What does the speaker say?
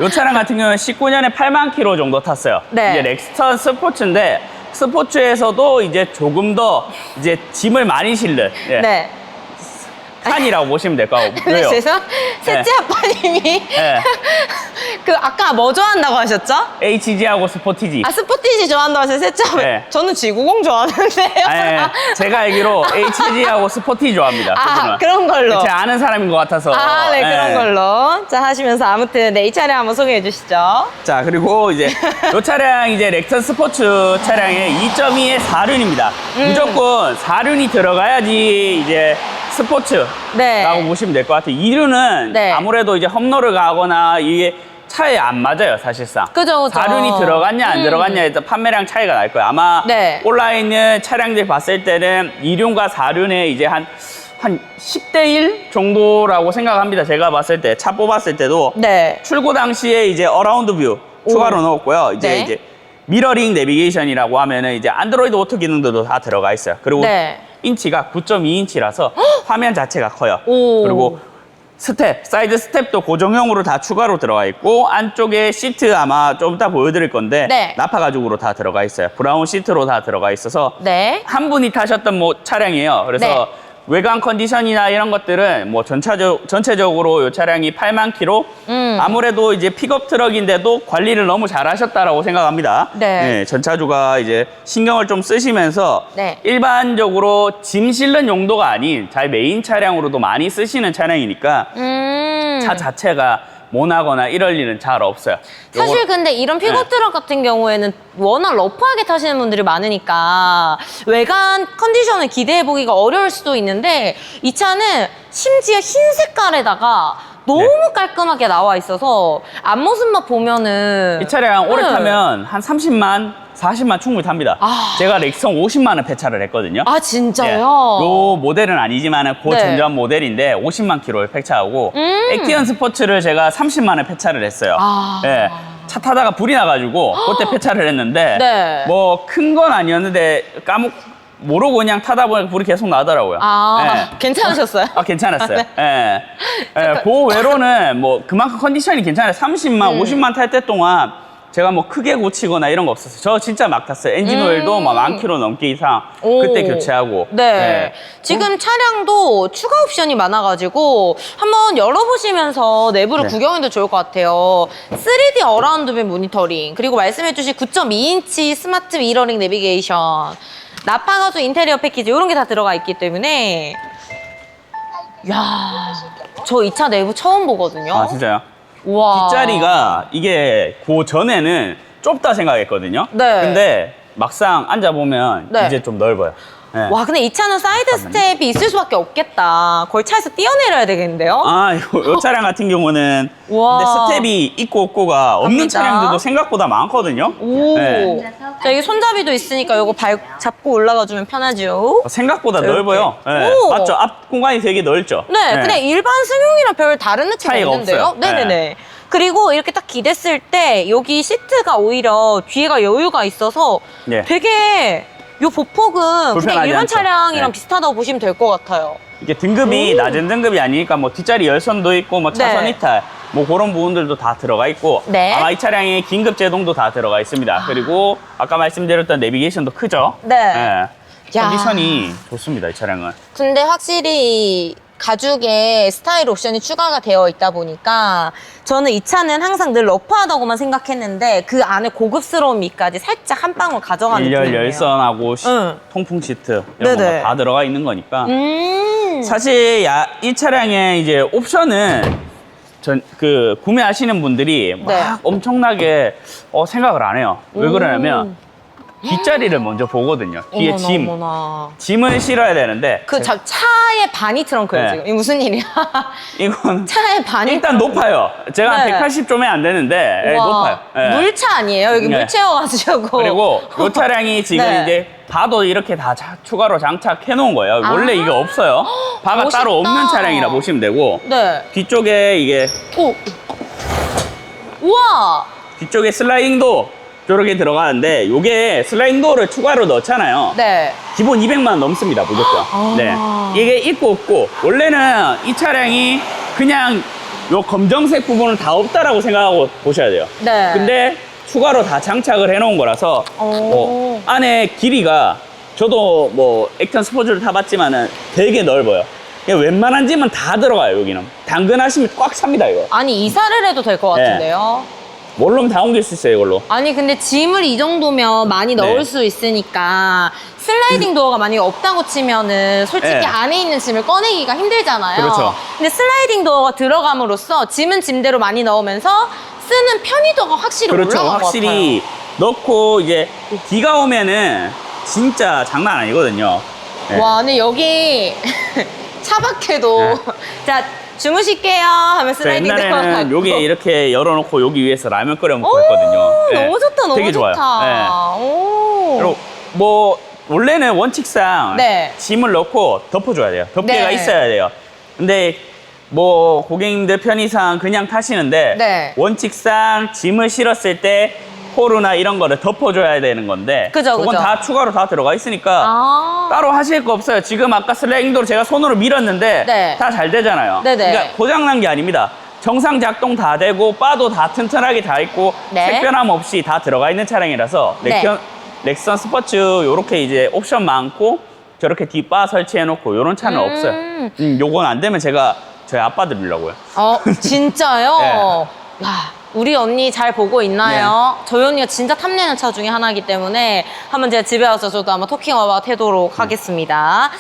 이 차량 같은 경우는 19년에 8만 킬로 정도 탔어요. 네. 이제 렉스턴 스포츠인데 스포츠에서도 이제 조금 더 이제 짐을 많이 실는 예, 네. 칸이라고 보시면 될 것 같고. 근데 왜요? 죄송 셋째 아빠님이 네. 그 아까 뭐 좋아한다고 하셨죠? HG하고 스포티지. 아 스포티지 좋아한다고 하셔서 셋째 아빠 네. 저는 G90 좋아하는데요. 아니, 제가 알기로 HG하고 스포티 좋아합니다. 두 아 분은. 그런 걸로. 제가 아는 사람인 것 같아서. 아, 네, 예. 그런 걸로. 자, 하시면서 아무튼, 네, 이 차량 한번 소개해 주시죠. 자, 그리고 이제 이 차량 이제 렉턴 스포츠 차량의 2.2의 4륜입니다. 무조건 4륜이 들어가야지 이제 스포츠라고 네. 보시면 될 것 같아요. 2륜은 네. 아무래도 이제 험로를 가거나 이게 차에 안 맞아요, 사실상. 그죠, 그죠. 4륜이 들어갔냐 안 들어갔냐에 따라 판매량 차이가 날 거예요. 아마 네. 온라인은 차량들 봤을 때는 2륜과 4륜의 이제 한 10대 1 정도라고 생각합니다. 제가 봤을 때, 차 뽑았을 때도. 네. 출고 당시에 이제 어라운드 뷰 추가로 넣었고요. 네. 이제 미러링 내비게이션이라고 하면은 이제 안드로이드 오토 기능들도 다 들어가 있어요. 그리고 네. 인치가 9.2인치라서 화면 자체가 커요. 오. 그리고 스텝, 사이드 스텝도 고정형으로 다 추가로 들어가 있고 안쪽에 시트 아마 좀 이따 보여드릴 건데 네. 나파 가죽으로 다 들어가 있어요. 브라운 시트로 다 들어가 있어서 네. 한 분이 타셨던 차량이에요. 그래서 네. 외관 컨디션이나 이런 것들은 뭐 전체적으로 이 차량이 8만 킬로 아무래도 이제 픽업 트럭인데도 관리를 너무 잘 하셨다라고 생각합니다. 네. 전차주가 이제 신경을 좀 쓰시면서 네. 일반적으로 짐 실는 용도가 아닌 자기 메인 차량으로도 많이 쓰시는 차량이니까 차 자체가 모나거나 이럴 일은 잘 없어요. 사실 근데 이런 픽업 트럭 같은 경우에는 워낙 러프하게 타시는 분들이 많으니까 외관 컨디션을 기대해 보기가 어려울 수도 있는데 이 차는 심지어 흰 색깔에다가 너무 깔끔하게 나와 있어서 앞모습만 보면은 이 차량 오래 네. 타면 한 30만, 40만 충분히 탑니다. 아. 제가 렉선 50만 원 폐차를 했거든요. 아 예. 진짜요? 요 모델은 아니지만 그 네. 전전 모델인데 50만 킬로를 폐차하고 액티언 스포츠를 제가 30만 원 폐차를 했어요. 아. 예. 차 타다가 불이 나가지고 그때 폐차를 했는데 네. 뭐 큰 건 아니었는데 모르고 그냥 타다 보니까 불이 계속 나더라고요. 아 예. 괜찮으셨어요? 아, 괜찮았어요. 네. 예. 예, 그 외로는 뭐 그만큼 컨디션이 괜찮아요. 30만, 50만 탈 때 동안 제가 뭐 크게 고치거나 이런 거 없었어요. 저 진짜 막 탔어요. 엔진 오일도 막 1000km 넘게 이상 오. 그때 교체하고. 네. 예. 지금 차량도 추가 옵션이 많아가지고 한번 열어보시면서 내부를 네. 구경해도 좋을 것 같아요. 3D 어라운드 뷰 모니터링, 그리고 말씀해주신 9.2인치 스마트 미러링 내비게이션, 나파가죽 인테리어 패키지 이런 게 다 들어가 있기 때문에 야, 저 이 차 내부 처음 보거든요. 아, 진짜요? 와. 뒷자리가 이게 그 전에는 좁다 생각했거든요. 네. 근데 막상 앉아보면 네. 이제 좀 넓어요. 예. 와, 근데 이 차는 사이드 스텝이 있을 수밖에 없겠다. 거의 차에서 뛰어내려야 되겠는데요? 아, 요 차량 같은 경우는 와. 근데 스텝이 있고 없고가 없는 갑니다. 차량들도 생각보다 많거든요. 오. 예. 자, 이게 손잡이도 있으니까 요거 잡고 올라가주면 편하죠. 생각보다 이렇게. 넓어요. 예. 오. 맞죠? 앞 공간이 되게 넓죠. 네, 예. 근데 일반 승용이랑 별 다른 느낌이 차이가 없는데요? 없어요. 네네네. 그리고 이렇게 딱 기댔을 때 여기 시트가 오히려 뒤에가 여유가 있어서 네. 되게 요 보폭은 그냥 불편하지 일반 않죠. 차량이랑 네. 비슷하다고 보시면 될 것 같아요. 이게 등급이 낮은 등급이 아니니까 뭐 뒷자리 열선도 있고 뭐 차선 네. 이탈 뭐 그런 부분들도 다 들어가 있고 네. 아마 이 차량에 긴급 제동도 다 들어가 있습니다. 그리고 아까 말씀드렸던 내비게이션도 크죠. 네. 예. 야. 컨디션이 좋습니다. 이 차량은. 근데 확실히 가죽에 스타일 옵션이 추가가 되어 있다 보니까 저는 이 차는 항상 늘 러프하다고만 생각했는데 그 안에 고급스러움이까지 살짝 한 방울 가져가는 일렬 느낌이에요. 열선하고 응. 통풍 시트 이런 네네. 거 다 들어가 있는 거니까 음. 사실 이 차량의 이제 옵션은 구매하시는 분들이 막 네. 엄청나게 생각을 안 해요. 왜 그러냐면 뒷자리를 먼저 보거든요. 뒤에 어머나, 어머나. 짐을 실어야 되는데 그 차의 반이 트렁크예요 네. 지금. 이게 무슨 일이야? 이건 차의 반이 일단 높아요. 제가 한 네. 180 좀에 안 되는데 와, 높아요. 예. 물차 아니에요? 여기 네. 물 채워가지고. 그리고 이 차량이 지금 네. 이제 바도 이렇게 다 추가로 장착해 놓은 거예요. 아. 원래 이게 없어요. 바가 멋있다. 따로 없는 차량이라 보시면 되고 네. 뒤쪽에 이게 오. 우와. 뒤쪽에 슬라이딩도 저렇게 들어가는데 요게 슬라이딩 도어를 추가로 넣잖아요. 네. 기본 200만 원 넘습니다, 무조건. 아. 네. 이게 있고 없고 원래는 이 차량이 그냥 요 검정색 부분은 다 없다라고 생각하고 보셔야 돼요. 네. 근데 추가로 다 장착을 해놓은 거라서 안에 길이가 저도 뭐 액션 스포츠를 타봤지만은 되게 넓어요. 그냥 웬만한 짐은 다 들어가요. 여기는 당근하시면 꽉 찹니다 이거. 아니 이사를 해도 될 것 네. 같은데요. 뭘로면 다 옮길 수 있어요 이걸로. 아니 근데 짐을 이 정도면 많이 네. 넣을 수 있으니까 슬라이딩 도어가 만약에 없다고 치면은 솔직히 네. 안에 있는 짐을 꺼내기가 힘들잖아요. 그렇죠. 근데 슬라이딩 도어가 들어감으로써 짐은 짐대로 많이 넣으면서 쓰는 편의도가 확실히 그렇죠. 올라간 것 확실히 넣고 이제 비가 오면은 진짜 장난 아니거든요. 네. 같아요. 와 근데 여기 차박해도 네. 자 주무실게요 하면 저 슬라이딩 도어가 옛날에는 있고. 여기 이렇게 열어놓고 여기 위에서 라면 끓여 먹고 오, 했거든요. 네. 너무 좋다 너무 되게 좋아요. 좋다. 네. 오. 그리고 뭐 원래는 원칙상 네. 짐을 넣고 덮어줘야 돼요. 덮개가 네. 있어야 돼요. 근데 뭐 고객님들 편의상 그냥 타시는데 네. 원칙상 짐을 실었을 때 포르나 이런 거를 덮어줘야 되는 건데 그죠, 그건 그죠. 다 추가로 다 들어가 있으니까 아. 따로 하실 거 없어요. 지금 아까 슬라이딩도로 제가 손으로 밀었는데 네. 다 잘 되잖아요. 네네. 그러니까 고장난 게 아닙니다. 정상 작동 다 되고 바도 다 튼튼하게 다 있고 네. 색변함 없이 다 들어가 있는 차량이라서 네. 넥선 스포츠 요렇게 이제 옵션 많고 저렇게 뒷바 설치해 놓고 요런 차는 없어요. 요건 안 되면 제가 저희 아빠 드리려고요. 진짜요? 네. 와, 우리 언니 잘 보고 있나요? 저희 언니가 진짜 탐내는 차 중에 하나이기 때문에 한번 제가 집에 와서 저도 한번 토킹 어바웃 해도록 하겠습니다.